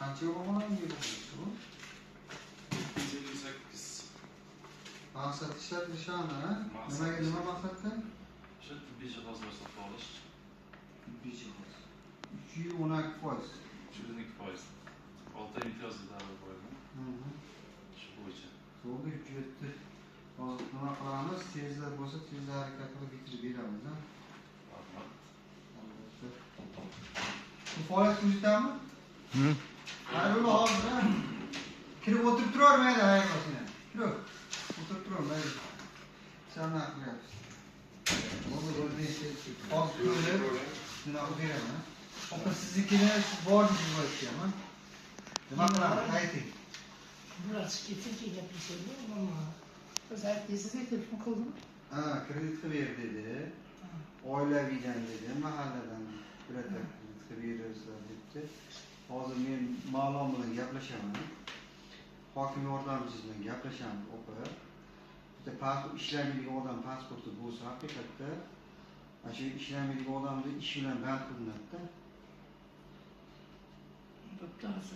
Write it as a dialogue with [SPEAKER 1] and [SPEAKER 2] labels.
[SPEAKER 1] Qancha o'g'illarga bo'ldi bu?
[SPEAKER 2] 758.
[SPEAKER 1] Maqsad ishlatilishi ana, nima maqsadda?
[SPEAKER 2] Shu tibbiy jihozlar sotib olish.
[SPEAKER 1] Tibbiy jihoz. 312%.
[SPEAKER 2] 312%. 6 imtiyozli davr qo'yilgan. Shu bo'yicha.
[SPEAKER 1] So'nggi 307. Hozir nima qilamiz? Tezlar bo'lsa, tez harakat qilib bitirib beramiz, ha?
[SPEAKER 2] Rahmat.
[SPEAKER 1] Bu faoliyat ko'rsatami? Hayrola hozir, kirib o'tirib turolmaydi haydovchini. Kirib o'tirib turolmaydi. Sana qilyapsiz. Hozir ko'rib, shunaqa beraman. Opa siznikini bor deb aytganman. Nima qilamiz? Ayting.
[SPEAKER 3] Biraz ketince gapirishadi, ammo biz aytdingizda telefon qildimi?
[SPEAKER 1] Ha, kredit qilib ber dedi. Oilaviydan dedi, mahalladan birata kredit qilib berasizlar debdi. Hozir men ma'lum bilan gaplashaman. Hokim yordamchisi bilan gaplashamiz, opa. Bitta pasport ishlamaydigan odam pasporti bo'lsa, haqiqatda ana shu ishlamaydigan odamni ish bilan band qilinadi-da.
[SPEAKER 3] Bittasi